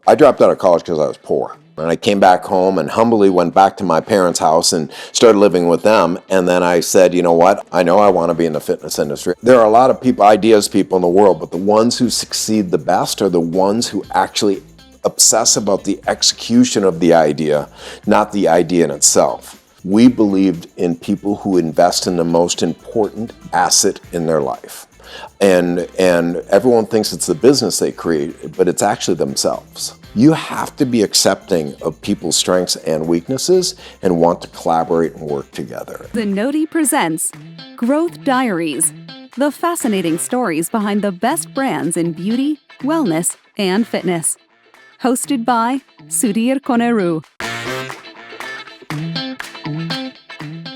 I dropped out of college because I was poor. And I came back home and humbly went back to my parents' house and started living with them. And then I said, you know what? I know I want to be in the fitness industry. There are a lot of people, ideas people in the world, but the ones who succeed the best are the ones who actually obsess about the execution of the idea, not the idea in itself. We believed in people who invest in the most important asset in their life. And everyone thinks it's the business they create, but it's actually themselves. You have to be accepting of people's strengths and weaknesses and want to collaborate and work together. The Noti presents Growth Diaries, the fascinating stories behind the best brands in beauty, wellness, and fitness. Hosted by Sudhir Koneru.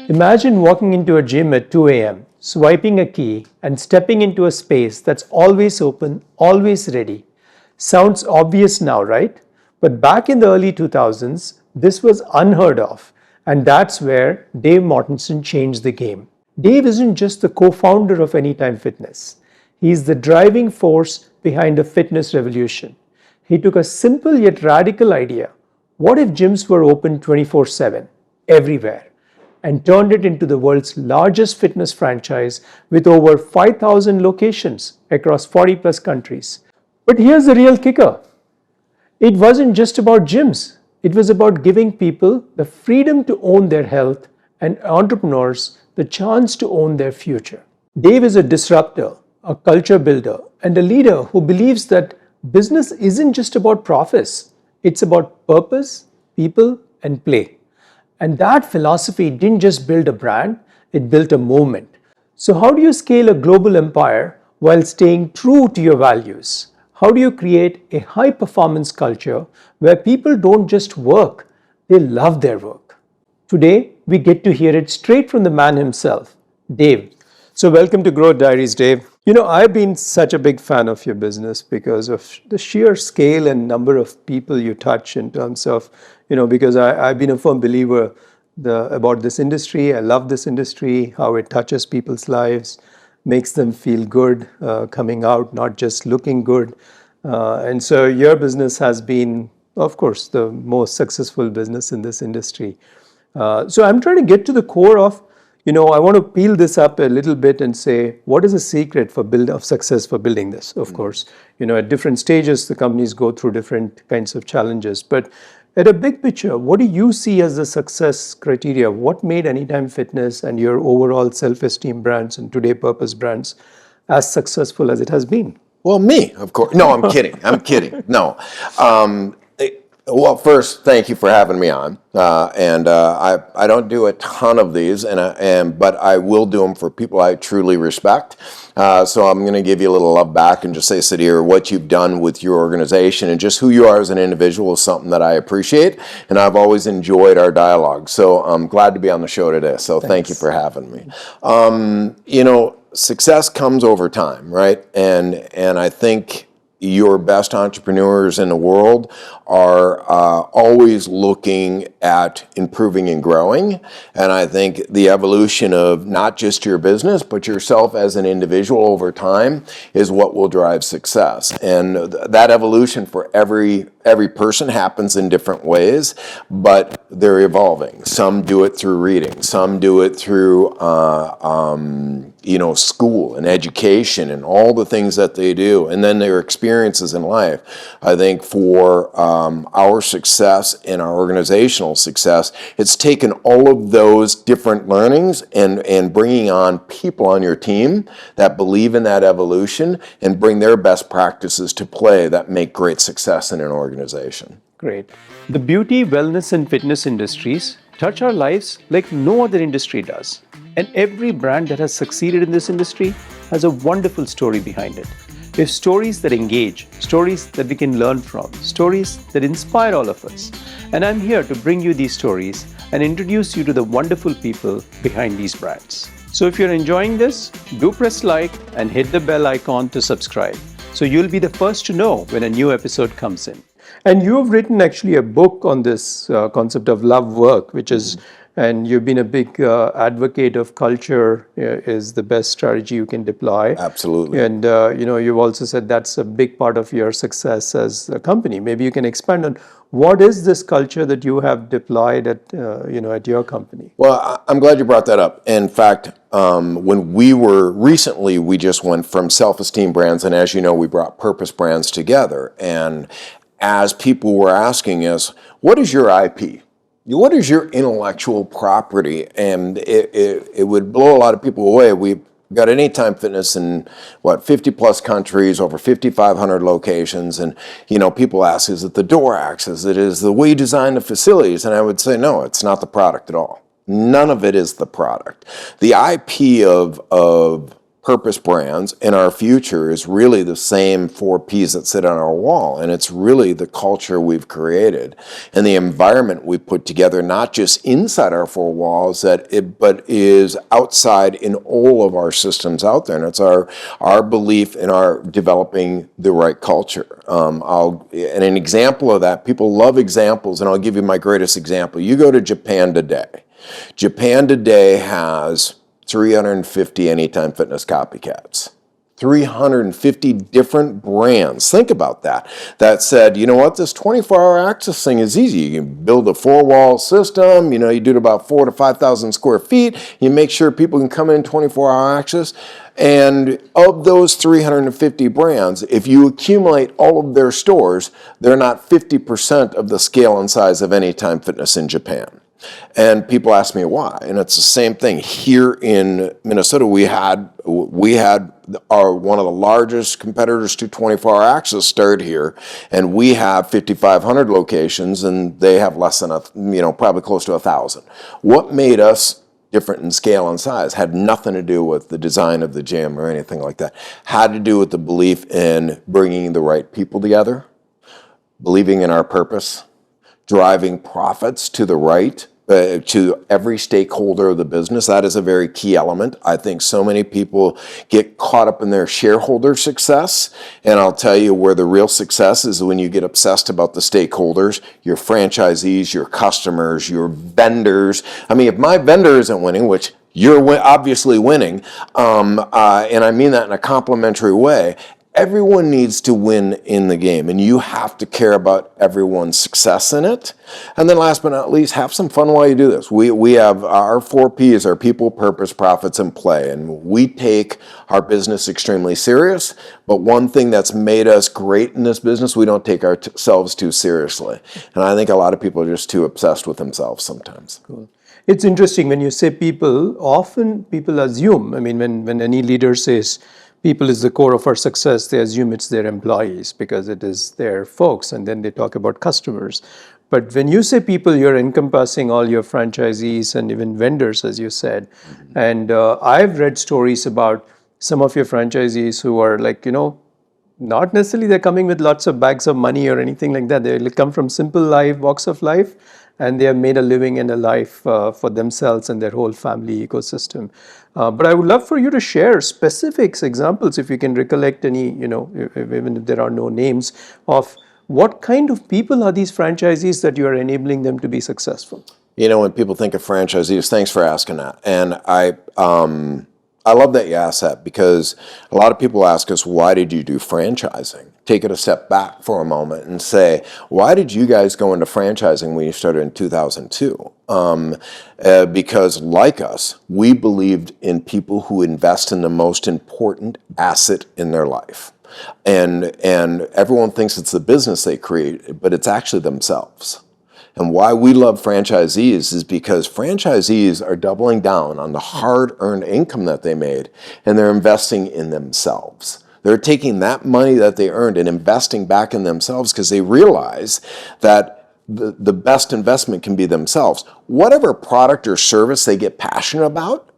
Imagine walking into a gym at 2 a.m., swiping a key, and stepping into a space that's always open, always ready. Sounds obvious now, right? But back in the early 2000s, this was unheard of. And that's where Dave Mortensen changed the game. Dave isn't just the co-founder of Anytime Fitness. He's the driving force behind a fitness revolution. He took a simple yet radical idea. What if gyms were open 24/7, everywhere? And turned it into the world's largest fitness franchise with over 5,000 locations across 40 plus countries. But here's the real kicker. It wasn't just about gyms. It was about giving people the freedom to own their health and entrepreneurs the chance to own their future. Dave is a disruptor, a culture builder, and a leader who believes that business isn't just about profits. It's about purpose, people, and play. And that philosophy didn't just build a brand, it built a movement. So how do you scale a global empire while staying true to your values? How do you create a high-performance culture where people don't just work, they love their work? Today, we get to hear it straight from the man himself, Dave. So welcome to Growth Diaries, Dave. You know, I've been such a big fan of your business because of the sheer scale and number of people you touch in terms of, because I've been a firm believer about this industry. I love this industry, how it touches people's lives, makes them feel good coming out, not just looking good. And so your business has been, of course, the most successful business in this industry. So I'm trying to get to the core of, I want to peel this up a little bit and say, what is the secret of success for building this? Of course, at different stages, the companies go through different kinds of challenges. But at a big picture, what do you see as the success criteria? What made Anytime Fitness and your overall Self Esteem Brands and Today Purpose brands as successful as it has been? Well, me, of course. No, I'm kidding. I'm kidding. No. Well, first, thank you for having me on. I don't do a ton of these, but I will do them for people I truly respect. So I'm going to give you a little love back and just say, Sudhir, what you've done with your organization and just who you are as an individual is something that I appreciate, and I've always enjoyed our dialogue. So I'm glad to be on the show today. So Thank you for having me. Success comes over time, right? And I think your best entrepreneurs in the world are always looking at improving and growing. And I think the evolution of not just your business, but yourself as an individual over time is what will drive success. And that evolution for every person happens in different ways, but they're evolving. Some do it through reading. Some do it through school and education and all the things that they do, and then their experiences in life. I think for our success and our organizational success, it's taken all of those different learnings and bringing on people on your team that believe in that evolution and bring their best practices to play that make great success in an organization. Great. The beauty, wellness, and fitness industries touch our lives like no other industry does. And every brand that has succeeded in this industry has a wonderful story behind it. They have stories that engage, stories that we can learn from, stories that inspire all of us. And I'm here to bring you these stories and introduce you to the wonderful people behind these brands. So if you're enjoying this, do press like and hit the bell icon to subscribe, so you'll be the first to know when a new episode comes in. And you have written actually a book on this concept of love work, which is And you've been a big advocate of culture is the best strategy you can deploy. Absolutely. And you've also said that's a big part of your success as a company. Maybe you can expand on what is this culture that you have deployed at your company. Well, I'm glad you brought that up. In fact, when we just went from Self Esteem Brands, and as you know, we brought Purpose Brands together. And as people were asking us, what is your IP? What is your intellectual property? And it would blow a lot of people away. We've got Anytime Fitness in 50 plus countries, over 5,500 locations. And, people ask, is it the door access? It is the way you design the facilities. And I would say, no, it's not the product at all. None of it is the product. The IP of Purpose Brands in our future is really the same 4 Ps that sit on our wall. And it's really the culture we've created and the environment we put together, not just inside our 4 walls, but is outside in all of our systems out there. And it's our belief in our developing the right culture. And an example of that, people love examples, and I'll give you my greatest example. You go to Japan today. Japan today has 350 Anytime Fitness copycats. 350 different brands. Think about that. That said, you know what? This 24-hour access thing is easy. You can build a 4-wall system. You do it about 4,000 to 5,000 square feet. You make sure people can come in 24-hour access. And of those 350 brands, if you accumulate all of their stores, they're not 50% of the scale and size of Anytime Fitness in Japan. And people ask me why, and it's the same thing here in Minnesota. We had one of the largest competitors to 24-hour access start here, and we have 5,500 locations, and they have less than probably close to 1,000. What made us different in scale and size had nothing to do with the design of the gym or anything like that. Had to do with the belief in bringing the right people together, believing in our purpose, driving profits to the right, to every stakeholder of the business. That is a very key element. I think so many people get caught up in their shareholder success, and I'll tell you where the real success is when you get obsessed about the stakeholders, your franchisees, your customers, your vendors. I mean, if my vendor isn't winning, which you're obviously winning, and I mean that in a complimentary way, everyone needs to win in the game, and you have to care about everyone's success in it. And then last but not least, have some fun while you do this. We have our 4 Ps are people, purpose, profits, and play. And we take our business extremely serious, but one thing that's made us great in this business, we don't take ourselves too seriously. And I think a lot of people are just too obsessed with themselves sometimes. Cool. It's interesting when you say people, often people assume, when any leader says, people is the core of our success, they assume it's their employees because it is their folks, and then they talk about customers. But when you say people, you're encompassing all your franchisees and even vendors, as you said. Mm-hmm. And I've read stories about some of your franchisees who are not necessarily they're coming with lots of bags of money or anything like that. They come from simple walks of life, and they have made a living and a life for themselves and their whole family ecosystem. But I would love for you to share specifics, examples, if you can recollect any, even if there are no names, of what kind of people are these franchisees that you are enabling them to be successful? When people think of franchisees, thanks for asking that. And I love that you asked that, because a lot of people ask us, why did you do franchising? Take it a step back for a moment and say, why did you guys go into franchising when you started in 2002? Because like us, we believed in people who invest in the most important asset in their life. And everyone thinks it's the business they create, but it's actually themselves. And why we love franchisees is because franchisees are doubling down on the hard-earned income that they made, and they're investing in themselves. They're taking that money that they earned and investing back in themselves because they realize that the best investment can be themselves. Whatever product or service they get passionate about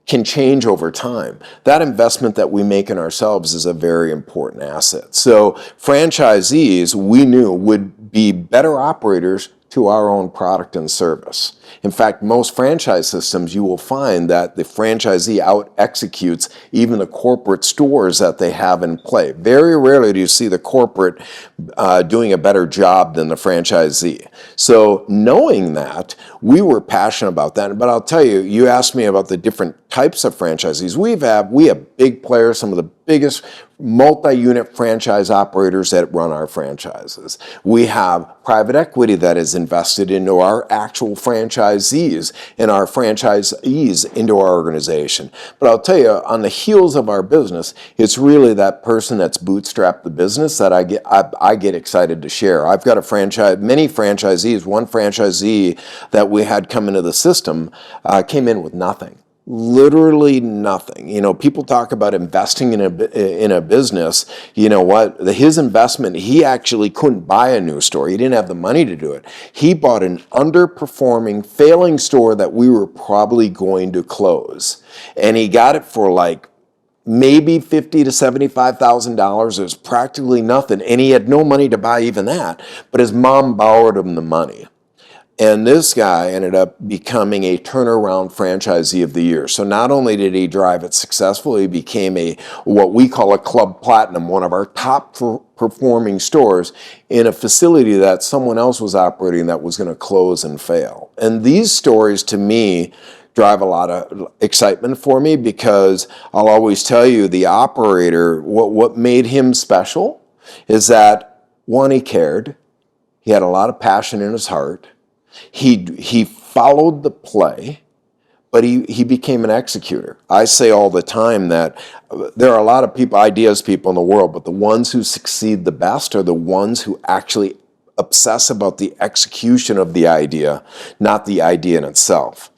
can change over time. That investment that we make in ourselves is a very important asset. So franchisees, we knew, would be better operators to our own product and service. In fact, most franchise systems, you will find that the franchisee out-executes even the corporate stores that they have in play. Very rarely do you see the corporate doing a better job than the franchisee. So knowing that, we were passionate about that. But I'll tell you, you asked me about the different types of franchisees. We have big players, some of the biggest multi-unit franchise operators that run our franchises. We have private equity that is invested into our actual franchisees and our franchisees into our organization. But I'll tell you, on the heels of our business, it's really that person that's bootstrapped the business that I get excited to share. I've got many franchisees. One franchisee that we had come into the system came in with nothing. Literally nothing. You know, people talk about investing in a business. You know what? His investment, he actually couldn't buy a new store. He didn't have the money to do it. He bought an underperforming, failing store that we were probably going to close. And he got it for like maybe $50,000 to $75,000. It was practically nothing. And he had no money to buy even that. But his mom borrowed him the money. And this guy ended up becoming a turnaround franchisee of the year. So not only did he drive it successfully, he became what we call a Club Platinum, one of our top performing stores in a facility that someone else was operating that was going to close and fail. And these stories, to me, drive a lot of excitement for me, because I'll always tell you, the operator, what made him special is that, one, he cared. He had a lot of passion in his heart. He followed the play, but he became an executor. I say all the time that there are a lot of ideas people in the world, but the ones who succeed the best are the ones who actually obsess about the execution of the idea, not the idea in itself.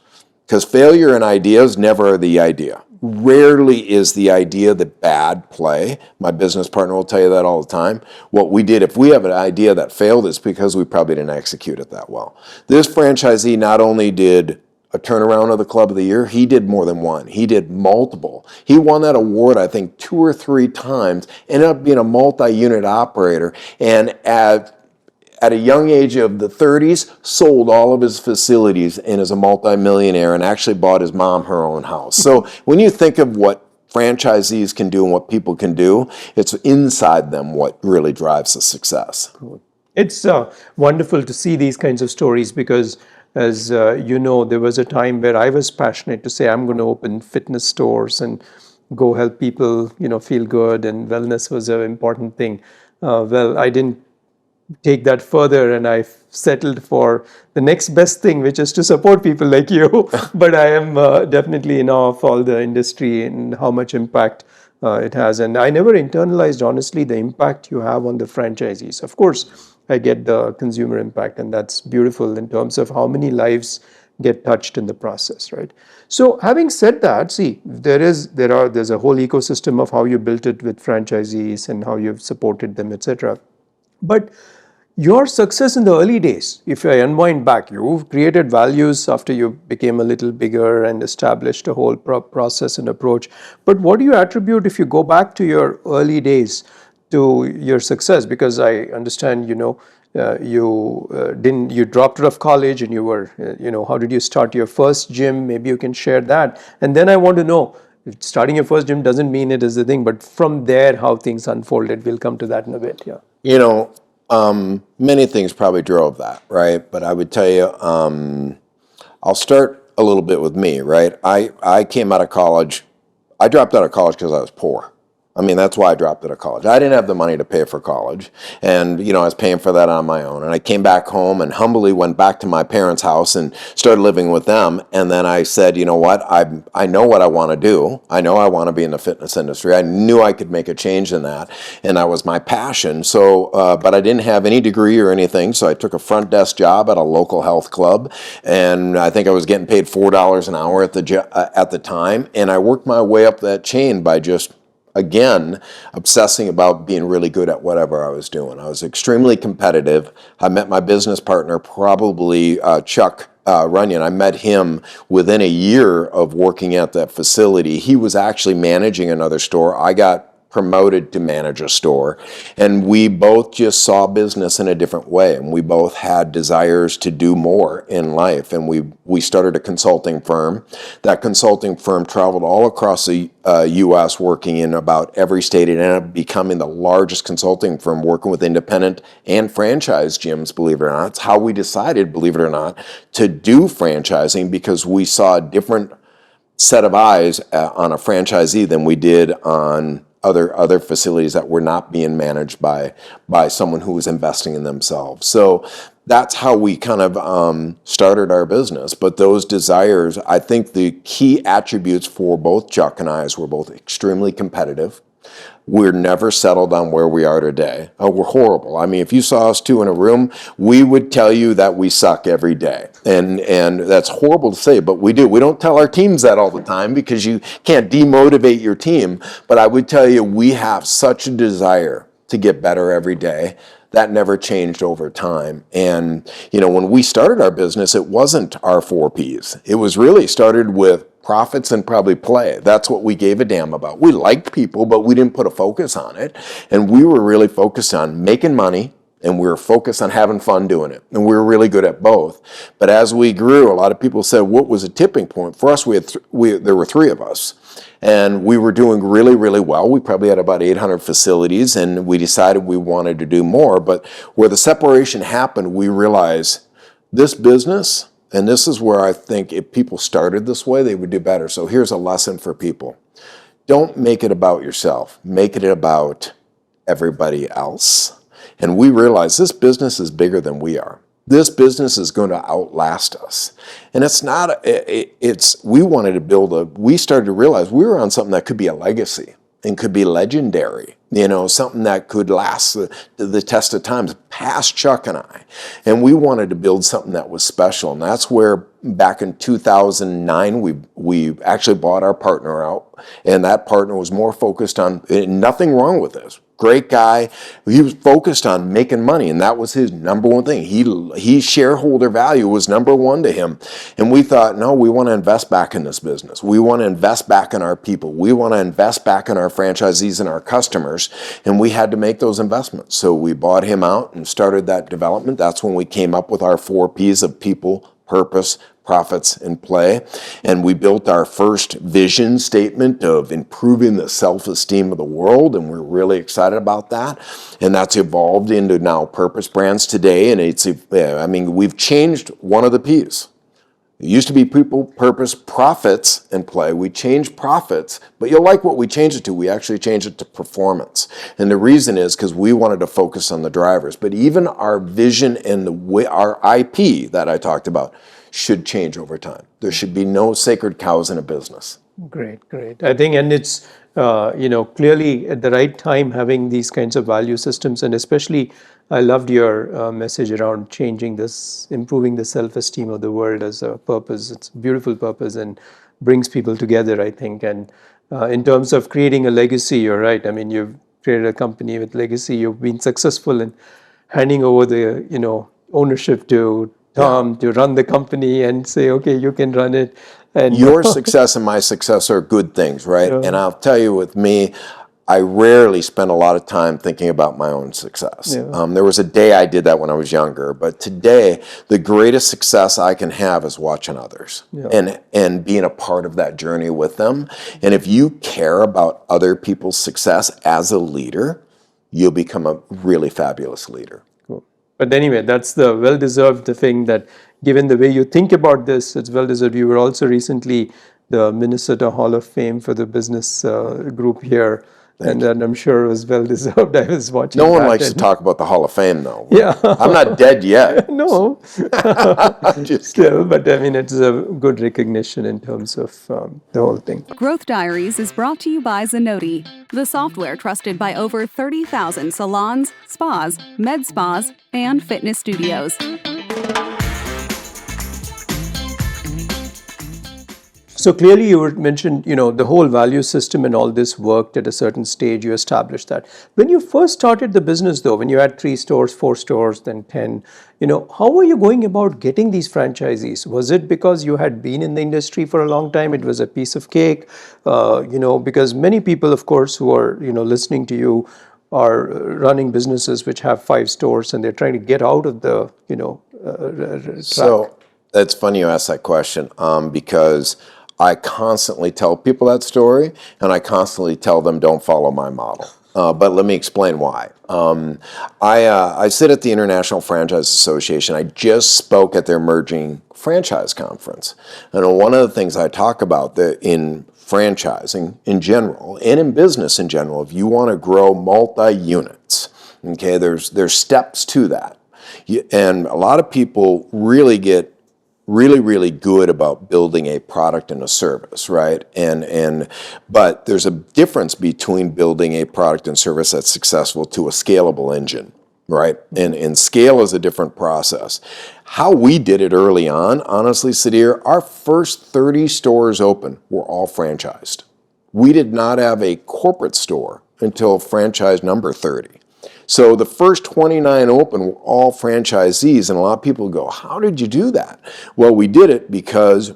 Because failure in ideas never are the idea. Rarely is the idea the bad play. My business partner will tell you that all the time. What we did, if we have an idea that failed, it's because we probably didn't execute it that well. This franchisee not only did a turnaround of the Club of the Year, he did more than one. He did multiple. He won that award, I think, 2 or 3 times, ended up being a multi-unit operator, and at a young age of the 30s, sold all of his facilities and is a multimillionaire and actually bought his mom her own house. So when you think of what franchisees can do and what people can do, it's inside them what really drives the success. Cool. It's wonderful to see these kinds of stories, because as you know, there was a time where I was passionate to say I'm going to open fitness stores and go help people, feel good, and wellness was an important thing. Well, I didn't take that further, and I settled for the next best thing, which is to support people like you. But I am definitely in awe of all the industry and how much impact it has. And I never internalized, honestly, the impact you have on the franchisees. Of course, I get the consumer impact, and that's beautiful in terms of how many lives get touched in the process, right? So having said that, see, there's a whole ecosystem of how you built it with franchisees and how you've supported them, etc. But your success in the early days, if I unwind back, you've created values after you became a little bigger and established a whole process and approach. But what do you attribute, if you go back to your early days, to your success? Because I understand, you dropped out of college and you were, how did you start your first gym? Maybe you can share that. And then I want to know, starting your first gym doesn't mean it is the thing, but from there, how things unfolded. We'll come to that in a bit. Yeah. Many things probably drove that, right? But I would tell you, I'll start a little bit with me, right? I came out of college. I dropped out of college because I was poor. I mean, that's why I dropped out of college. I didn't have the money to pay for college, and I was paying for that on my own. And I came back home and humbly went back to my parents' house and started living with them. And then I said, you know what? I know what I want to do. I know I want to be in the fitness industry. I knew I could make a change in that, and that was my passion. So, but I didn't have any degree or anything, so I took a front desk job at a local health club, and I think I was getting paid $4 an hour at the time. And I worked my way up that chain by just, again, obsessing about being really good at whatever I was doing. I was extremely competitive. I met my business partner, probably Chuck Runyon. I met him within a year of working at that facility. He was actually managing another store. I got promoted to manage a store, and we both just saw business in a different way, and we both had desires to do more in life, and we started a consulting firm. That consulting firm traveled all across the U.S. working in about every state. It ended up becoming the largest consulting firm working with independent and franchise gyms, believe it or not. It's how we decided, believe it or not, to do franchising, because we saw a different set of eyes on a franchisee than we did on other facilities that were not being managed by someone who was investing in themselves. So that's how we kind of started our business. But those desires, I think the key attributes for both Chuck and I is we're both extremely competitive. We're never settled on where we are today. We're horrible. I mean, if you saw us two in a room, we would tell you that we suck every day. And that's horrible to say, but we do. We don't tell our teams that all the time because you can't demotivate your team. But I would tell you, we have such a desire to get better every day. That never changed over time. And, when we started our business, it wasn't our 4 Ps. It was really started with profits and probably play. That's what we gave a damn about. We liked people, but we didn't put a focus on it. And we were really focused on making money, and we were focused on having fun doing it. And we were really good at both. But as we grew, a lot of people said, what was a tipping point? For us, there were 3 of us. And we were doing really, really well. We probably had about 800 facilities, and we decided we wanted to do more. But where the separation happened, we realized this business, and this is where I think if people started this way, they would do better. So here's a lesson for people. Don't make it about yourself. Make it about everybody else. And we realized this business is bigger than we are. This business is going to outlast us. And it's not, we started to realize we were on something that could be a legacy and could be legendary, something that could last the test of time, past Chuck and I. And we wanted to build something that was special. And that's where back in 2009, we actually bought our partner out. And that partner was more focused on, nothing wrong with this. Great guy. He was focused on making money, and that was his number one thing. He shareholder value was number one to him. And we thought, no, we want to invest back in this business. We want to invest back in our people. We want to invest back in our franchisees and our customers. And we had to make those investments. So we bought him out and started that development. That's when we came up with our 4 Ps of people, purpose, profits, and play. And we built our first vision statement of improving the self-esteem of the world, and we're really excited about that. And that's evolved into now Purpose Brands today, and we've changed one of the Ps. It used to be people, purpose, profits, and play. We changed profits, but you'll like what we changed it to. We actually changed it to performance. And the reason is because we wanted to focus on the drivers. But even our vision and the way our IP that I talked about should change over time. There should be no sacred cows in a business. Great. I think, and it's, clearly at the right time having these kinds of value systems, and especially I loved your message around changing this, improving the self-esteem of the world as a purpose. It's a beautiful purpose and brings people together, I think. And in terms of creating a legacy, you're right. I mean, you've created a company with legacy. You've been successful in handing over the, ownership to Tom to run the company and say, okay, you can run it. And your success and my success are good things, right? Yeah. And I'll tell you, with me, I rarely spend a lot of time thinking about my own success. Yeah. There was a day I did that when I was younger, but today the greatest success I can have is watching others and being a part of that journey with them. And if you care about other people's success as a leader, you'll become a really fabulous leader. Cool. But anyway, that's the well-deserved thing that, given the way you think about this, it's well-deserved. You were also recently the Minnesota Hall of Fame for the business group here. And I'm sure it was well-deserved. I was watching. No one likes to talk about the Hall of Fame, though. Yeah. I'm not dead yet. No. I'm just Still, but I mean, it's a good recognition in terms of the whole thing. Growth Diaries is brought to you by Zenoti, the software trusted by over 30,000 salons, spas, med spas, and fitness studios. So clearly you mentioned, the whole value system and all this worked at a certain stage, you established that. When you first started the business though, when you had 3 stores, 4 stores, then 10, how were you going about getting these franchisees? Was it because you had been in the industry for a long time, it was a piece of cake? Because many people, of course, who are, listening to you are running businesses which have 5 stores and they're trying to get out of the, track. So it's funny you ask that question because I constantly tell people that story, and I constantly tell them don't follow my model. But let me explain why. I sit at the International Franchise Association. I just spoke at their emerging franchise conference. And one of the things I talk about in franchising in general and in business in general, if you want to grow multi-units, okay, there's steps to that. And a lot of people really get really good about building a product and a service, right? But there's a difference between building a product and service that's successful to a scalable engine, right? And scale is a different process. How we did it early on, honestly, Sudhir, our first 30 stores open were all franchised. We did not have a corporate store until franchise number 30. So the first 29 open were all franchisees, and a lot of people go, how did you do that? Well, we did it because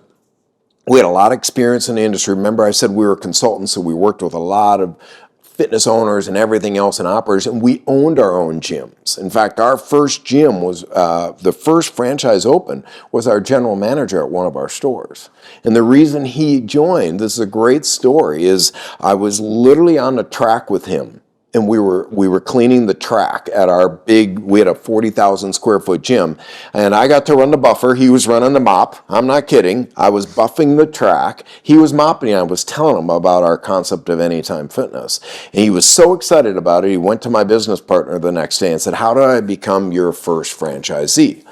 we had a lot of experience in the industry. Remember I said we were consultants, so we worked with a lot of fitness owners and everything else and operators, and we owned our own gyms. In fact, our first gym was, the first franchise open was our general manager at one of our stores. And the reason he joined, this is a great story, is I was literally on the track with him. And we were cleaning the track at our we had a 40,000 square foot gym, and I got to run the buffer. He was running the mop. I'm not kidding. I was buffing the track. He was mopping. I was telling him about our concept of Anytime Fitness. And he was so excited about it. He went to my business partner the next day and said, how do I become your first franchisee?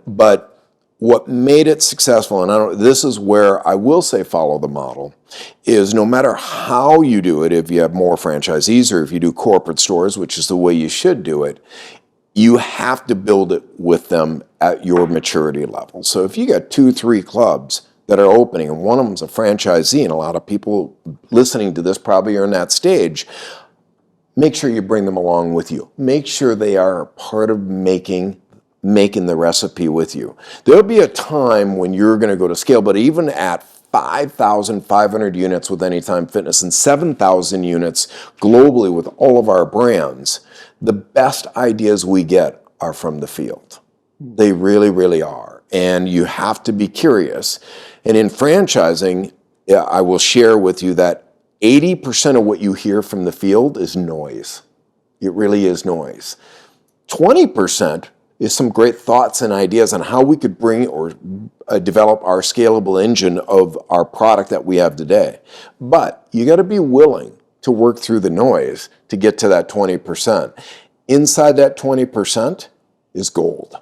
But what made it successful, and this is where I will say follow the model, is no matter how you do it, if you have more franchisees or if you do corporate stores, which is the way you should do it, you have to build it with them at your maturity level. So if you got 2, 3 clubs that are opening and one of them's a franchisee, and a lot of people listening to this probably are in that stage, make sure you bring them along with you. Make sure they are part of making the recipe with you. There'll be a time when you're going to go to scale, but even at 5,500 units with Anytime Fitness and 7,000 units globally with all of our brands, the best ideas we get are from the field. They really are. And you have to be curious. And in franchising, I will share with you that 80% of what you hear from the field is noise. It really is noise. 20% is some great thoughts and ideas on how we could bring or develop our scalable engine of our product that we have today. But you got to be willing to work through the noise to get to that 20%. Inside that 20% is gold.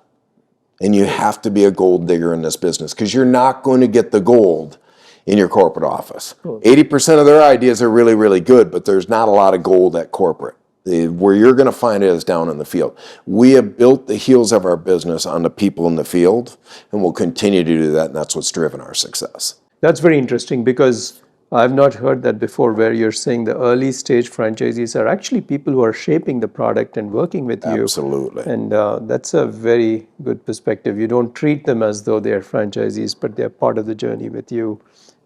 And you have to be a gold digger in this business because you're not going to get the gold in your corporate office. 80% of their ideas are really good, but there's not a lot of gold at corporate. Where you're going to find it is down in the field. We have built the heels of our business on the people in the field, and we'll continue to do that, and that's what's driven our success. That's very interesting because I've not heard that before, where you're saying the early stage franchisees are actually people who are shaping the product and working with you. Absolutely. And that's a very good perspective. You don't treat them as though they're franchisees, but they're part of the journey with you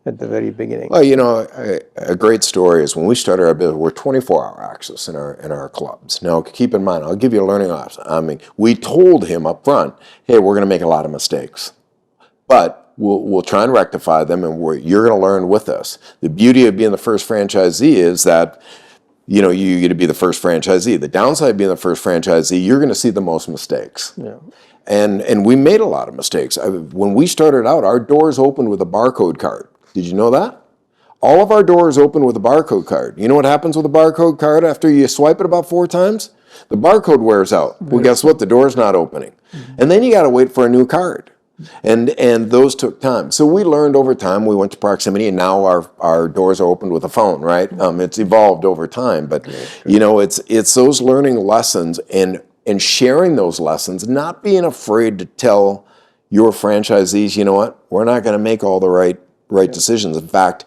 at the very beginning. Well, a great story is when we started our business, we're 24-hour access in our clubs. Now, keep in mind, I'll give you a learning lesson. I mean, we told him up front, hey, we're going to make a lot of mistakes, but we'll try and rectify them, and you're going to learn with us. The beauty of being the first franchisee is that you get to be the first franchisee. The downside of being the first franchisee, you're going to see the most mistakes. Yeah. And we made a lot of mistakes. When we started out, our doors opened with a barcode card. Did you know that? All of our doors open with a barcode card. You know what happens with a barcode card after you swipe it about 4 times? The barcode wears out. Well, guess what? The door's not opening. Mm-hmm. And then you got to wait for a new card. And those took time. So we learned over time. We went to proximity, and now our doors are opened with a phone, right? It's evolved over time. But, it's those learning lessons and sharing those lessons, not being afraid to tell your franchisees, you know what? We're not going to make all the right right decisions. In fact,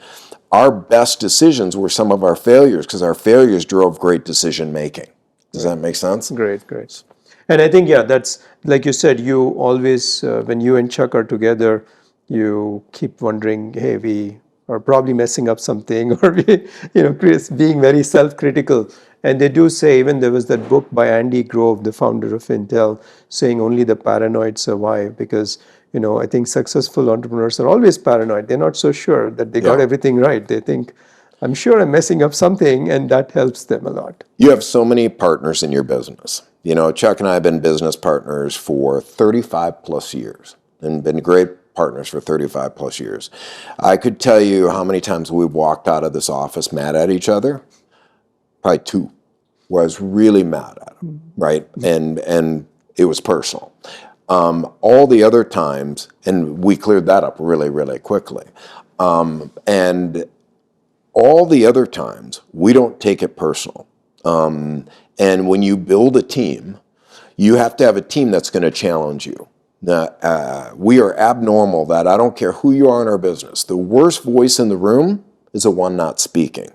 our best decisions were some of our failures because our failures drove great decision making. Does that make sense? Great, great. And I think, yeah, that's like you said, you always, when you and Chuck are together, you keep wondering, hey, we are probably messing up something, or we, Chris being very self-critical. And they do say, even there was that book by Andy Grove, the founder of Intel, saying only the paranoid survive, because I think successful entrepreneurs are always paranoid. They're not so sure that they got everything right. They think, I'm sure I'm messing up something, and that helps them a lot. You have so many partners in your business. Chuck and I have been business partners for 35 plus years and been great partners for 35 plus years. I could tell you how many times we've walked out of this office mad at each other. Probably 2, where I was really mad at him, right? And it was personal. All the other times, and we cleared that up really, really quickly. And all the other times, we don't take it personal. And when you build a team, you have to have a team that's going to challenge you. We are abnormal that I don't care who you are in our business. The worst voice in the room is the one not speaking.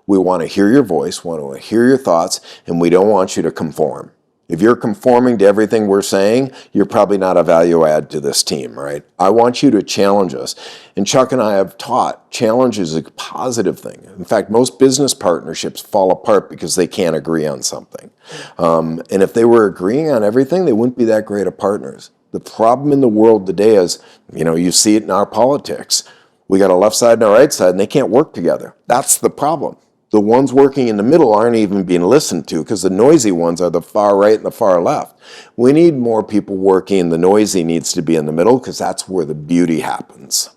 We want to hear your voice, want to hear your thoughts, and we don't want you to conform. If you're conforming to everything we're saying, you're probably not a value add to this team, right? I want you to challenge us. And Chuck and I have taught challenge is a positive thing. In fact, most business partnerships fall apart because they can't agree on something. And if they were agreeing on everything, they wouldn't be that great of partners. The problem in the world today is, you see it in our politics. We got a left side and a right side, and they can't work together. That's the problem. The ones working in the middle aren't even being listened to because the noisy ones are the far right and the far left. We need more people working. The noisy needs to be in the middle because that's where the beauty happens.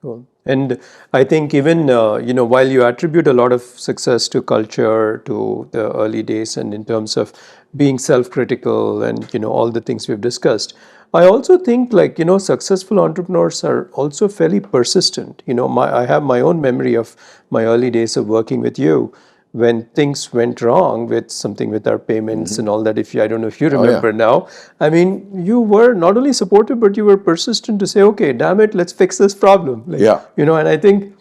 Cool. And I think even, while you attribute a lot of success to culture, to the early days, and in terms of being self-critical and, all the things we've discussed, I also think successful entrepreneurs are also fairly persistent. I have my own memory of my early days of working with you when things went wrong with something with our payments and all that. I don't know if you remember now. I mean, you were not only supportive, but you were persistent to say, okay, damn it, let's fix this problem. And I think,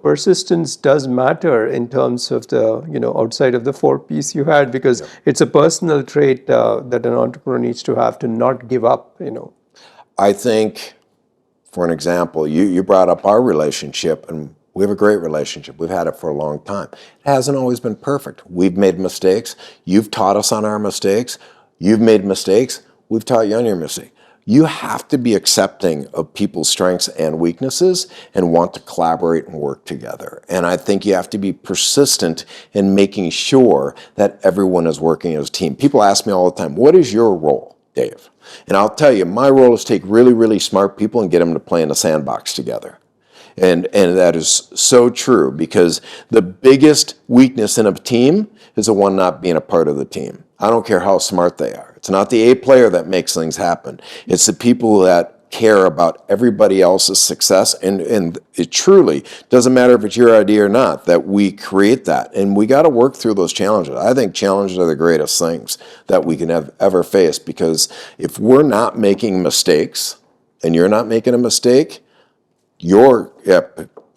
persistence does matter in terms of the, outside of the 4 Ps you had, because it's a personal trait that an entrepreneur needs to have to not give up, I think, for an example, you brought up our relationship, and we have a great relationship. We've had it for a long time. It hasn't always been perfect. We've made mistakes. You've taught us on our mistakes. You've made mistakes. We've taught you on your mistake. You have to be accepting of people's strengths and weaknesses and want to collaborate and work together. And I think you have to be persistent in making sure that everyone is working as a team. People ask me all the time, what is your role, Dave? And I'll tell you, my role is to take really, really smart people and get them to play in a sandbox together. And that is so true, because the biggest weakness in a team is the one not being a part of the team. I don't care how smart they are. It's not the A player that makes things happen. It's the people that care about everybody else's success. And it truly doesn't matter if it's your idea or not, that we create that. And we got to work through those challenges. I think challenges are the greatest things that we can have ever face, because if we're not making mistakes and you're not making a mistake,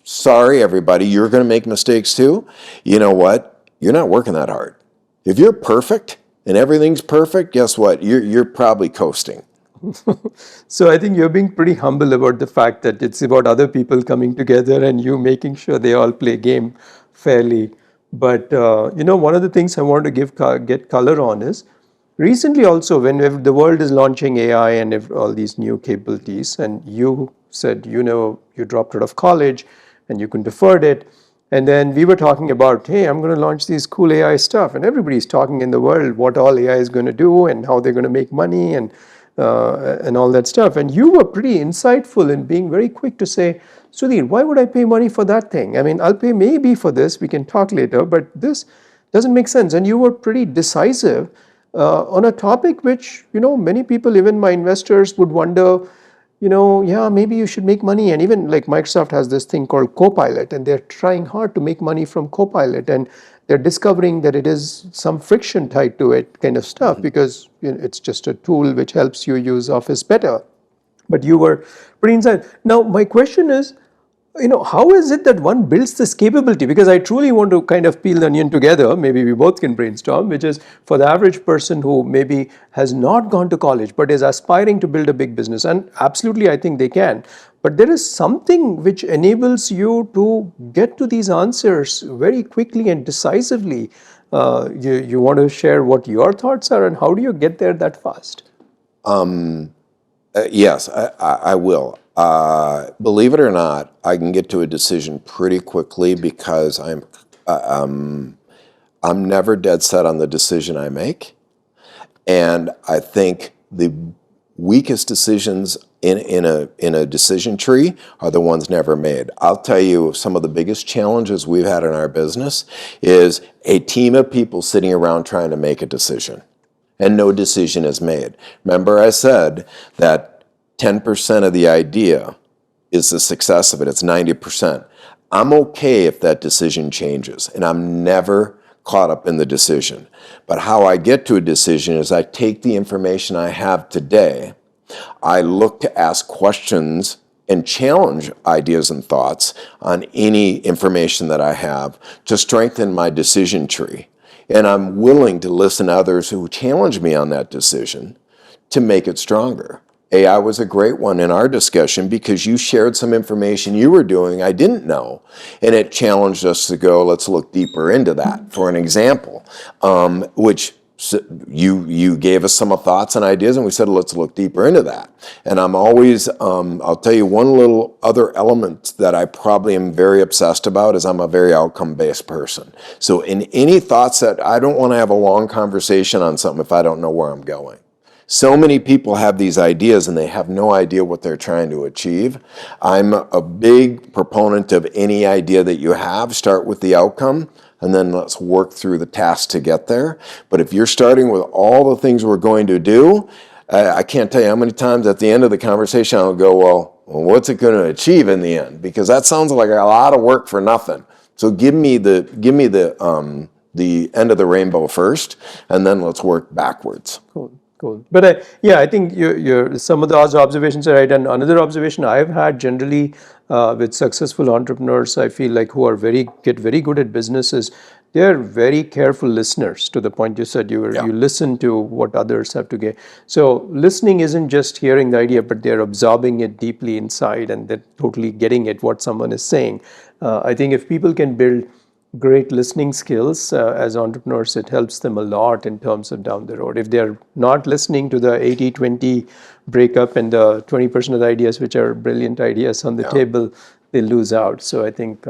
sorry, everybody, you're going to make mistakes too. You know what? You're not working that hard. If you're perfect and everything's perfect, guess what? You're probably coasting. So I think you're being pretty humble about the fact that it's about other people coming together and you making sure they all play game fairly. But, one of the things I want to get color on is, recently also, when the world is launching AI and all these new capabilities, and you said, you dropped out of college and you couldn't afford it. And then we were talking about, hey, I'm going to launch these cool AI stuff. And everybody's talking in the world what all AI is going to do and how they're going to make money and all that stuff. And you were pretty insightful in being very quick to say, Sudhir, why would I pay money for that thing? I mean, I'll pay maybe for this. We can talk later. But this doesn't make sense. And you were pretty decisive on a topic which, many people, even my investors, would wonder, maybe you should make money. And even like Microsoft has this thing called Copilot, and they're trying hard to make money from Copilot. And they're discovering that it is some friction tied to it kind of stuff, because it's just a tool which helps you use Office better. But you were pretty inside. Now, my question is, how is it that one builds this capability? Because I truly want to kind of peel the onion together. Maybe we both can brainstorm, which is for the average person who maybe has not gone to college but is aspiring to build a big business. And absolutely, I think they can. But there is something which enables you to get to these answers very quickly and decisively. You want to share what your thoughts are and how do you get there that fast? Yes, I will. Believe it or not, I can get to a decision pretty quickly because I'm never dead set on the decision I make, and I think the weakest decisions in a decision tree are the ones never made. I'll tell you, some of the biggest challenges we've had in our business is a team of people sitting around trying to make a decision, and no decision is made. Remember I said that 10% of the idea is the success of it. It's 90%. I'm okay if that decision changes, and I'm never caught up in the decision. But how I get to a decision is I take the information I have today, I look to ask questions and challenge ideas and thoughts on any information that I have to strengthen my decision tree. And I'm willing to listen to others who challenge me on that decision to make it stronger. AI was a great one in our discussion because you shared some information you were doing I didn't know, and it challenged us to go, let's look deeper into that. For an example, which you gave us some thoughts and ideas, and we said, let's look deeper into that. And I'm always, I'll tell you one little other element that I probably am very obsessed about is I'm a very outcome-based person. So in any thoughts that I don't want to have a long conversation on something if I don't know where I'm going. So many people have these ideas and they have no idea what they're trying to achieve. I'm a big proponent of any idea that you have, start with the outcome, and then let's work through the tasks to get there. But if you're starting with all the things we're going to do, I can't tell you how many times at the end of the conversation I'll go, well, what's it going to achieve in the end? Because that sounds like a lot of work for nothing. So give me the end of the rainbow first, and then let's work backwards. Cool. Cool. But I think some of those observations are right. And another observation I've had generally with successful entrepreneurs, I feel like who are get very good at businesses, they're very careful listeners. To the point you said, you listen to what others have to get. So listening isn't just hearing the idea, but they're absorbing it deeply inside and they're totally getting at what someone is saying. I think if people can build great listening skills as entrepreneurs, it helps them a lot in terms of down the road. If they're not listening to the 80-20 breakup and the 20% of the ideas which are brilliant ideas on the table, they lose out. So I think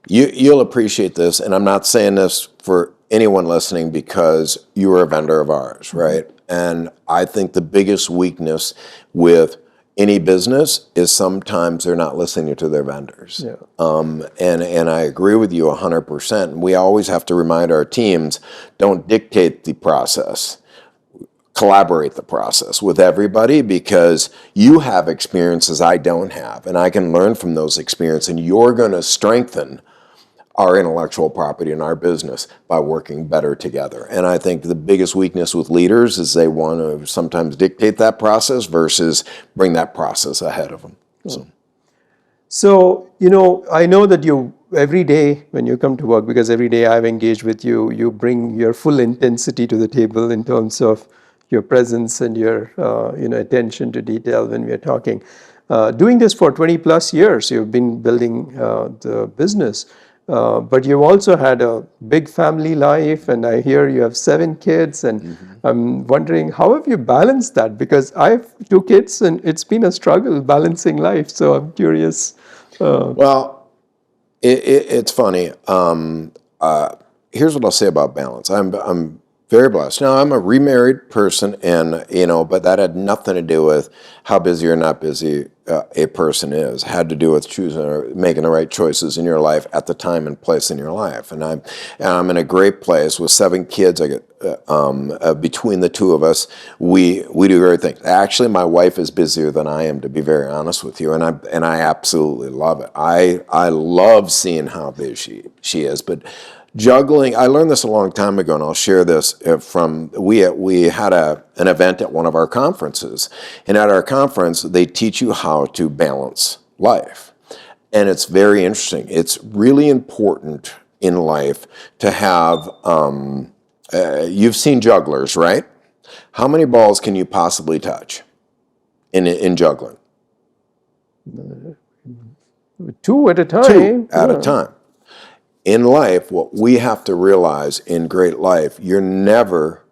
you'll appreciate this, and I'm not saying this for anyone listening because you are a vendor of ours, right? And I think the biggest weakness with any business is sometimes they're not listening to their vendors. Yeah. And I agree with you 100%. We always have to remind our teams, don't dictate the process. Collaborate the process with everybody because you have experiences I don't have, and I can learn from those experiences, and you're going to strengthen our intellectual property in our business by working better together. And I think the biggest weakness with leaders is they want to sometimes dictate that process versus bring that process ahead of them. So, I know that you, every day when you come to work, because every day I've engaged with you, you bring your full intensity to the table in terms of your presence and your, attention to detail when we are talking. Doing this for 20 plus years, you've been building the business. But you've also had a big family life, and I hear you have 7 kids, and I'm wondering, how have you balanced that? Because I have 2 kids, and it's been a struggle balancing life, so I'm curious. Well, it's funny. Here's what I'll say about balance. I'm very blessed. Now, I'm a remarried person, and but that had nothing to do with how busy or not busy a person is. It had to do with choosing or making the right choices in your life at the time and place in your life. And I'm in a great place with 7 kids. I get between the two of us, we do great things. Actually, my wife is busier than I am, to be very honest with you, and I absolutely love it. I love seeing how busy she is, but juggling, I learned this a long time ago, and I'll share this from, we had an event at one of our conferences, and at our conference, they teach you how to balance life. And it's very interesting. It's really important in life to have, you've seen jugglers, right? How many balls can you possibly touch in juggling? 2 at a time. 2 at a time. In life, what we have to realize in great life, you're never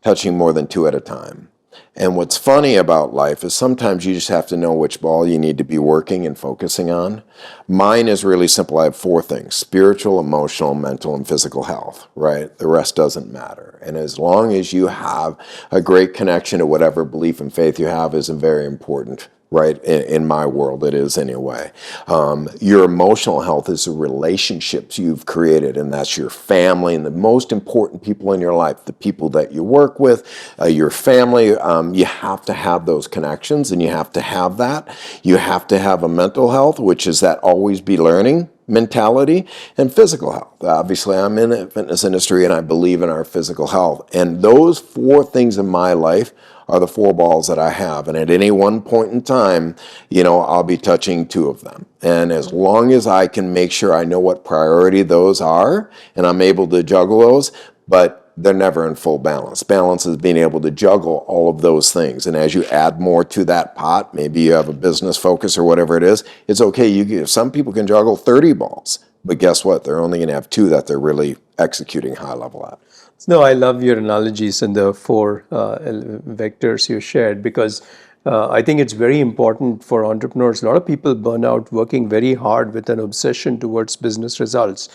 touching more than 2 at a time. And what's funny about life is sometimes you just have to know which ball you need to be working and focusing on. Mine is really simple. I have 4 things: spiritual, emotional, mental, and physical health, right? The rest doesn't matter. And as long as you have a great connection to whatever belief and faith you have is very important. Right? In my world, it is anyway. Your emotional health is the relationships you've created, and that's your family and the most important people in your life, the people that you work with, your family. You have to have those connections, and you have to have that. You have to have a mental health, which is that always be learning mentality, and physical health. Obviously, I'm in the fitness industry, and I believe in our physical health. And those 4 things in my life are the 4 balls that I have. And at any one point in time, I'll be touching 2 of them. And as long as I can make sure I know what priority those are, and I'm able to juggle those, but they're never in full balance. Balance is being able to juggle all of those things. And as you add more to that pot, maybe you have a business focus or whatever it is, it's okay. Some people can juggle 30 balls, but guess what? They're only going to have 2 that they're really executing high level at. No, I love your analogies and the 4 vectors you shared, because I think it's very important for entrepreneurs. A lot of people burn out working very hard with an obsession towards business results,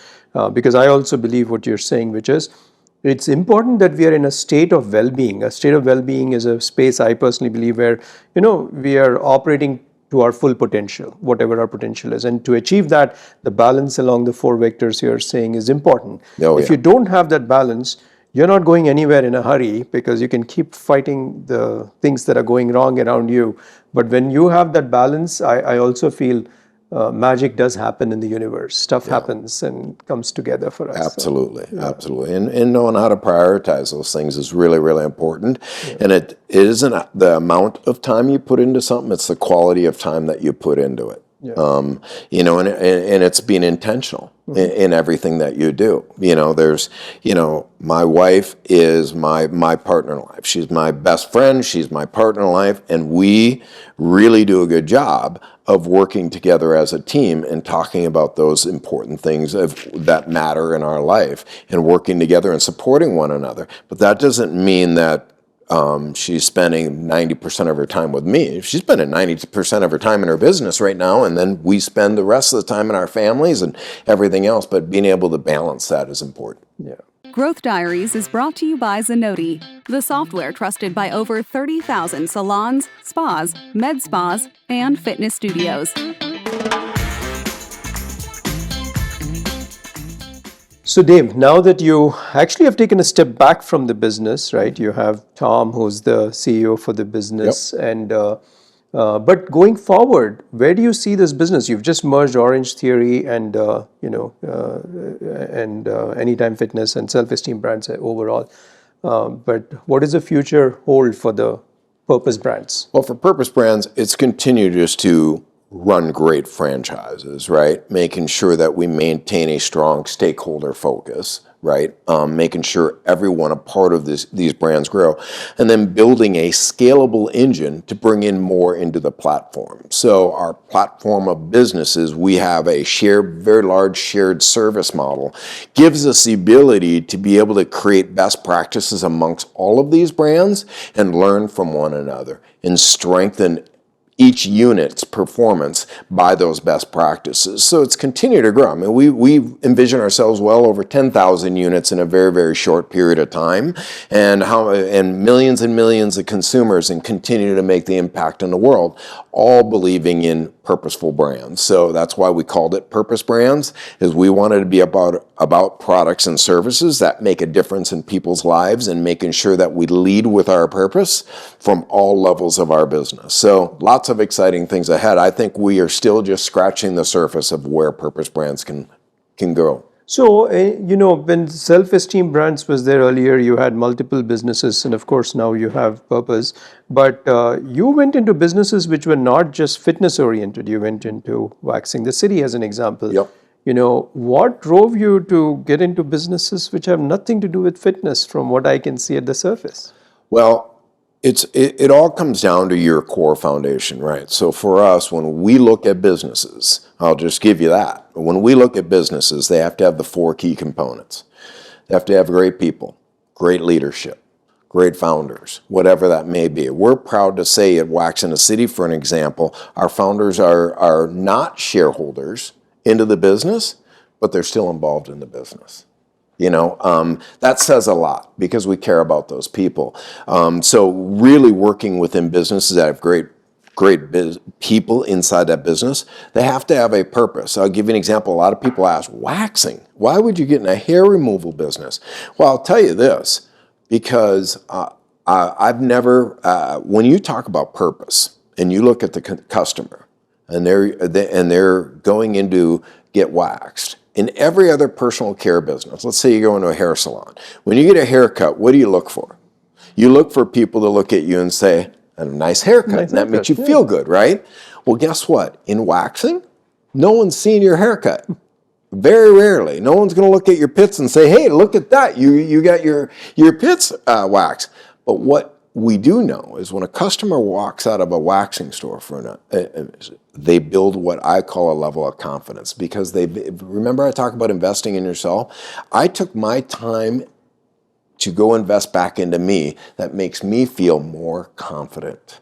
because I also believe what you're saying, which is it's important that we are in a state of well-being. A state of well-being is a space I personally believe where, we are operating to our full potential, whatever our potential is. And to achieve that, the balance along the 4 vectors you're saying is important. If you don't have that balance, you're not going anywhere in a hurry, because you can keep fighting the things that are going wrong around you. But when you have that balance, I also feel magic does happen in the universe. Stuff happens and comes together for us. Absolutely, absolutely. And knowing how to prioritize those things is really, really important. Yeah. And it isn't the amount of time you put into something, it's the quality of time that you put into it. Yeah. And it's being intentional in everything that you do. There's, my wife is my partner in life. She's my best friend. She's my partner in life. And we really do a good job of working together as a team and talking about those important things that matter in our life and working together and supporting one another. But that doesn't mean that she's spending 90% of her time with me. She's spending 90% of her time in her business right now, and then we spend the rest of the time in our families and everything else. But being able to balance that is important. Yeah. Growth Diaries is brought to you by Zenoti, the software trusted by over 30,000 salons, spas, med spas, and fitness studios. So Dave, now that you actually have taken a step back from the business, right? You have Tom, who's the CEO for the business, and but going forward, where do you see this business? You've just merged Orange Theory and Anytime Fitness and Self Esteem Brands overall. But what does the future hold for the Purpose Brands? Well, for Purpose Brands, it's continued just to run great franchises, right? Making sure that we maintain a strong stakeholder focus, right? Making sure everyone a part of these brands grow, and then building a scalable engine to bring in more into the platform. So our platform of businesses, we have a very large shared service model, gives us the ability to be able to create best practices amongst all of these brands and learn from one another and strengthen each unit's performance by those best practices. So it's continued to grow. I mean, we envision ourselves well over 10,000 units in a very, very short period of time, and millions and millions of consumers, and continue to make the impact in the world, all believing in purposeful brands. So that's why we called it Purpose Brands, is we wanted to be about products and services that make a difference in people's lives, and making sure that we lead with our purpose from all levels of our business. So lots of exciting things ahead. I think we are still just scratching the surface of where Purpose Brands can grow. So, when Self Esteem Brands was there earlier, you had multiple businesses, and of course, now you have Purpose. But you went into businesses which were not just fitness oriented. You went into waxing the city, as an example. Yep. What drove you to get into businesses which have nothing to do with fitness, from what I can see at the surface? Well, it all comes down to your core foundation, right? So for us, when we look at businesses, I'll just give you that. When we look at businesses, they have to have the four key components. They have to have great people, great leadership, great founders, whatever that may be. We're proud to say at Wax in the City, for an example, our founders are not shareholders into the business, but they're still involved in the business. That says a lot because we care about those people. So really working within businesses that have great people inside that business, they have to have a purpose. I'll give you an example. A lot of people ask, waxing, why would you get in a hair removal business? Well, I'll tell you this, because I've never, when you talk about purpose and you look at the customer and they're going in to get waxed, in every other personal care business, let's say you go into a hair salon. When you get a haircut, what do you look for? You look for people to look at you and say, a nice haircut. Nice and that haircut, makes you yeah. feel good, right? Well, guess what? In waxing, no one's seeing your haircut. Very rarely. No one's going to look at your pits and say, hey, look at that. You got your pits waxed. But what we do know is when a customer walks out of a waxing store they build what I call a level of confidence, because remember I talk about investing in yourself? I took my time to go invest back into me. That makes me feel more confident.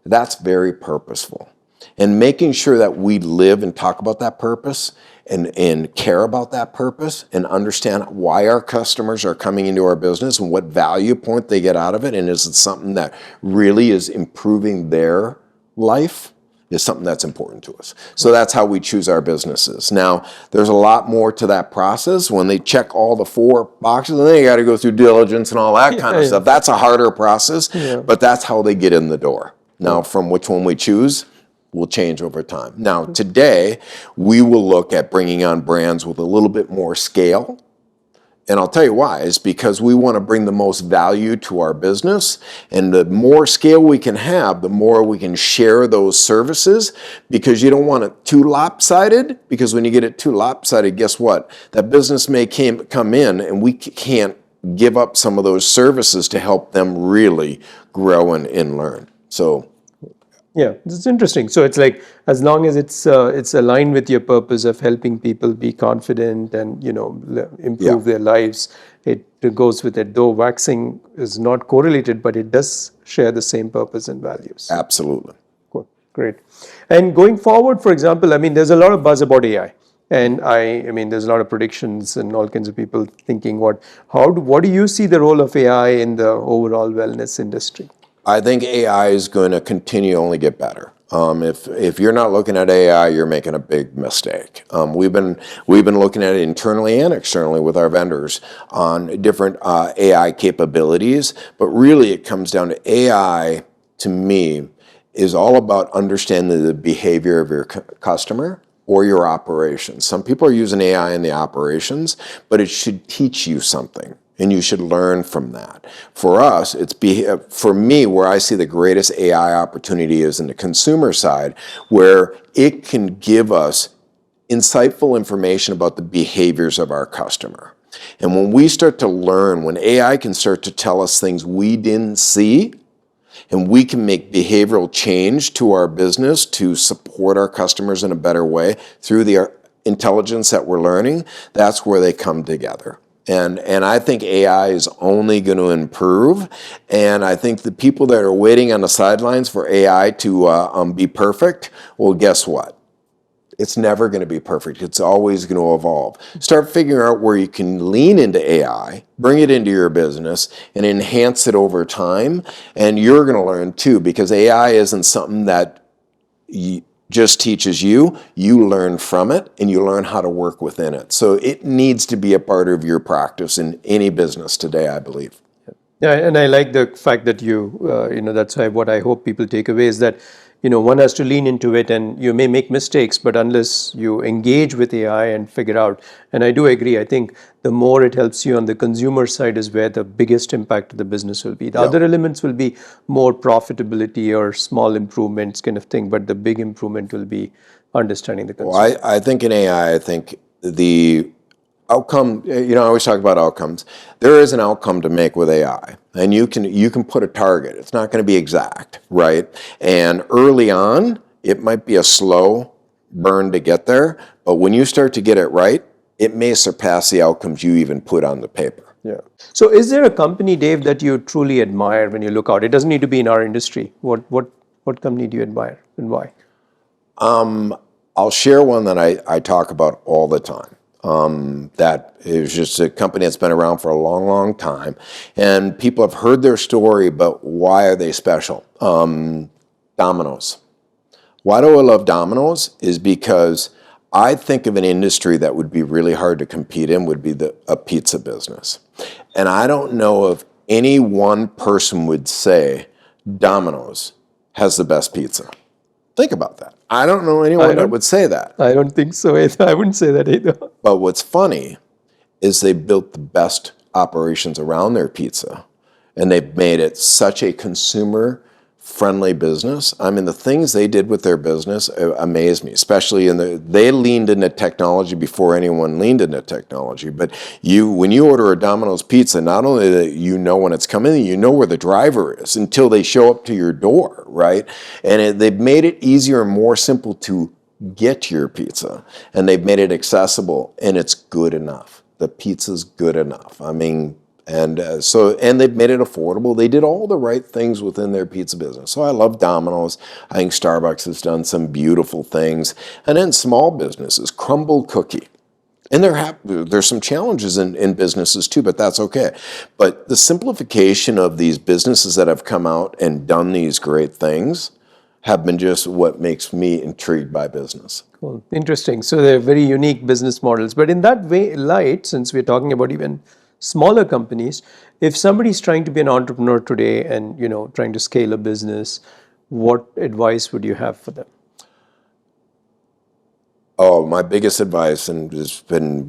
That's very purposeful. And making sure that we live and talk about that purpose and care about that purpose and understand why our customers are coming into our business and what value point they get out of it, and is it something that really is improving their life, is something that's important to us. So that's how we choose our businesses. Now, there's a lot more to that process. When they check all the four boxes, and then you got to go through diligence and all that kind of stuff. That's a harder process, but that's how they get in the door. Now, from which one we choose will change over time. Now, today, we will look at bringing on brands with a little bit more scale. And I'll tell you why, is because we want to bring the most value to our business. And the more scale we can have, the more we can share those services, because you don't want it too lopsided, because when you get it too lopsided, guess what? That business may come in and we can't give up some of those services to help them really grow and learn. So Yeah, it's interesting. So it's like, as long as it's aligned with your purpose of helping people be confident and improve their lives, it goes with it. Though waxing is not correlated, but it does share the same purpose and values. absolutely. Cool. Great. And going forward, for example, there's a lot of buzz about AI. And there's a lot of predictions and all kinds of people thinking, what do you see the role of AI in the overall wellness industry? I think AI is going to continue to only get better. If you're not looking at AI, you're making a big mistake. We've been looking at it internally and externally with our vendors on different AI capabilities, but really it comes down to AI. To me, is all about understanding the behavior of your customer or your operations. Some people are using AI in the operations, but it should teach you something. And you should learn from that. For us, for me, where I see the greatest AI opportunity is in the consumer side, where it can give us insightful information about the behaviors of our customer. And when we start to learn, when AI can start to tell us things we didn't see, and we can make behavioral change to our business to support our customers in a better way through the intelligence that we're learning, that's where they come together. And I think AI is only going to improve. And I think the people that are waiting on the sidelines for AI to be perfect, well, guess what? It's never going to be perfect. It's always going to evolve. Start figuring out where you can lean into AI, bring it into your business, and enhance it over time. And you're going to learn too, because AI isn't something that just teaches you. You learn from it, and you learn how to work within it. So it needs to be a part of your practice in any business today, I believe. Yeah, and I like the fact that that's what I hope people take away is that, one has to lean into it and you may make mistakes, but unless you engage with AI and figure out, and I do agree, I think the more it helps you on the consumer side is where the biggest impact of the business will be. The Yeah. other elements will be more profitability or small improvements kind of thing, but the big improvement will be understanding the Well, consumer. I think in AI, I think the outcome, I always talk about outcomes. There is an outcome to make with AI, and you can put a target. It's not going to be exact, right? And early on, it might be a slow burn to get there, but when you start to get it right, it may surpass the outcomes you even put on the paper. Yeah. So is there a company, Dave, that you truly admire when you look out? It doesn't need to be in our industry. What company do you admire and why? I'll share one that I talk about all the time. That is just a company that's been around for a long, long time. And people have heard their story, but why are they special? Domino's. Why do I love Domino's? Is because I think of an industry that would be really hard to compete in would be a pizza business. And I don't know if any one person would say Domino's has the best pizza. Think about that. I don't know anyone that would say that. I don't think so either. I wouldn't say that either. But what's funny is they built the best operations around their pizza, and they've made it such a consumer-friendly business. I mean, the things they did with their business amaze me, especially they leaned into technology before anyone leaned into technology. But when you order a Domino's pizza, not only that you know when it's coming, you know where the driver is until they show up to your door, right? And they've made it easier and more simple to get your pizza, and they've made it accessible, and it's good enough. The pizza's good enough. I mean, and they've made it affordable. They did all the right things within their pizza business. So I love Domino's. I think Starbucks has done some beautiful things. And then small businesses, Crumble Cookie. And there's some challenges in businesses too, but that's okay. But the simplification of these businesses that have come out and done these great things have been just what makes me intrigued by business. Cool. Interesting. So they're very unique business models. But in that light, since we're talking about even smaller companies, if somebody's trying to be an entrepreneur today and trying to scale a business, what advice would you have for them? Oh, my biggest advice, and has been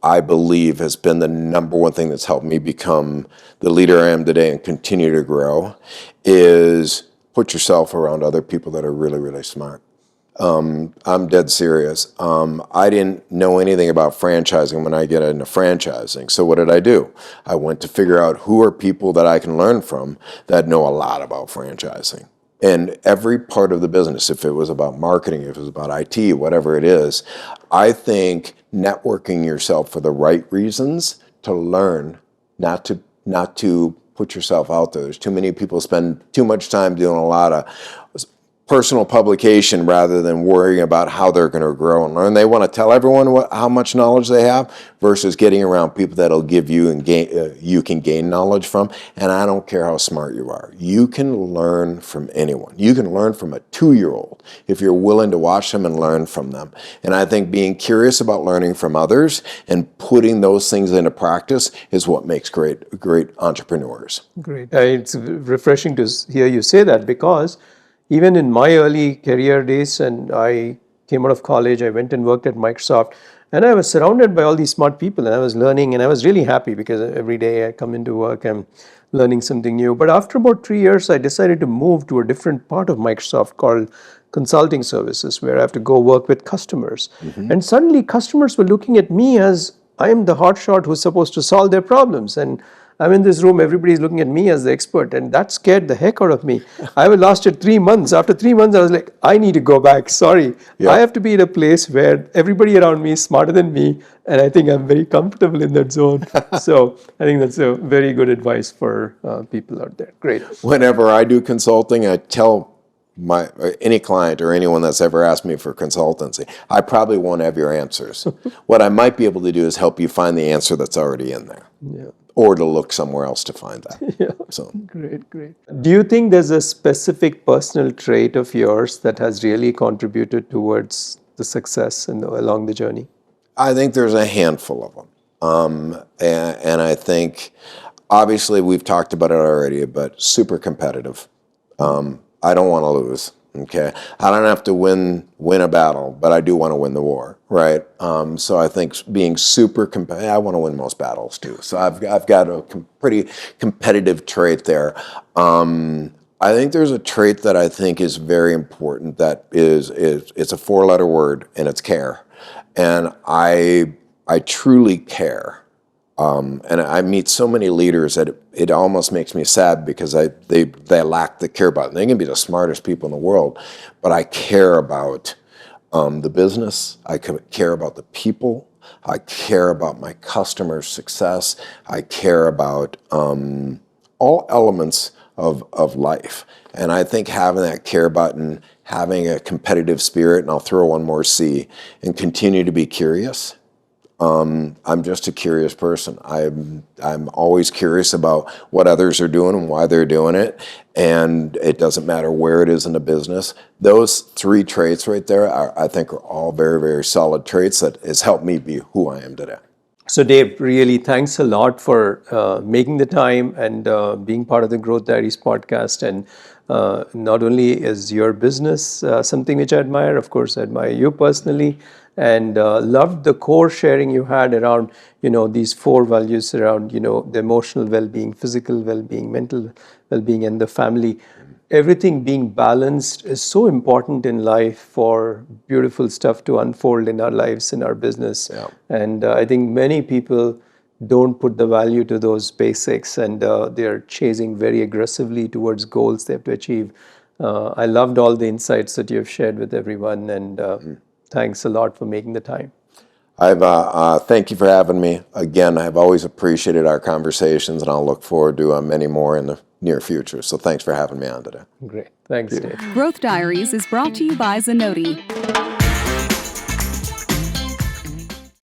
I believe has been the number one thing that's helped me become the leader I am today and continue to grow, is put yourself around other people that are really, really smart. I'm dead serious. I didn't know anything about franchising when I get into franchising. So what did I do? I went to figure out who are people that I can learn from that know a lot about franchising. And every part of the business, if it was about marketing, if it was about IT, whatever it is, I think networking yourself for the right reasons to learn, not to put yourself out there. There's too many people spend too much time doing a lot of personal publication rather than worrying about how they're going to grow and learn. They want to tell everyone how much knowledge they have versus getting around people that'll give you and you can gain knowledge from. And I don't care how smart you are. You can learn from anyone. You can learn from a 2-year-old if you're willing to watch them and learn from them. And I think being curious about learning from others and putting those things into practice is what makes great entrepreneurs. Great. It's refreshing to hear you say that, because even in my early career days, and I came out of college, I went and worked at Microsoft, and I was surrounded by all these smart people, and I was learning, and I was really happy because every day I come into work, I'm learning something new. But after about 3 years, I decided to move to a different part of Microsoft called consulting services, where I have to go work with customers. Mm-hmm. And suddenly customers were looking at me as I am the hotshot who's supposed to solve their problems. And I'm in this room, everybody's looking at me as the expert, and that scared the heck out of me. I lasted 3 months. After 3 months, I was like, I need to go back. Sorry. Yeah. I have to be in a place where everybody around me is smarter than me, and I think I'm very comfortable in that zone. So I think that's a very good advice for people out there. Great. Whenever I do consulting, I tell any client or anyone that's ever asked me for consultancy, I probably won't have your answers. What I might be able to do is help you find the answer that's already in there. Yeah. Or to look somewhere else to find that. Yeah. So great. Do you think there's a specific personal trait of yours that has really contributed towards the success along the journey? I think there's a handful of them. And I think obviously, we've talked about it already, but super competitive. I don't want to lose. Okay, I don't have to win a battle, but I do want to win the war, right? So I think being super competitive, I want to win most battles too. So I've got a pretty competitive trait there. I think there's a trait that I think is very important. That is it's a 4-letter word, and it's care. And I truly care. And I meet so many leaders that it almost makes me sad because they lack the care about it. They can be the smartest people in the world, but I care about the business. I care about the people. I care about my customers' success. I care about all elements of life. And I think having that care button, having a competitive spirit, and I'll throw one more C, and continue to be curious. I'm just a curious person. I'm always curious about what others are doing and why they're doing it, and it doesn't matter where it is in the business. Those 3 traits right there, I think, are all very, very solid traits that has helped me be who I am today. So Dave, really thanks a lot for making the time and being part of the Growth Diaries podcast. And not only is your business something which I admire, of course, I admire you personally, and loved the core sharing you had around, these 4 values around, the emotional well-being, physical well-being, mental well-being, and the family. Everything being balanced is so important in life for beautiful stuff to unfold in our lives, in our business. Yeah. And I think many people don't put the value to those basics, and they're chasing very aggressively towards goals they have to achieve. I loved all the insights that you have shared with everyone, and thanks a lot for making the time. Thank you for having me. Again, I've always appreciated our conversations, and I'll look forward to many more in the near future. So thanks for having me on today. Great. Thanks, Dave. Growth Diaries is brought to you by Zenoti.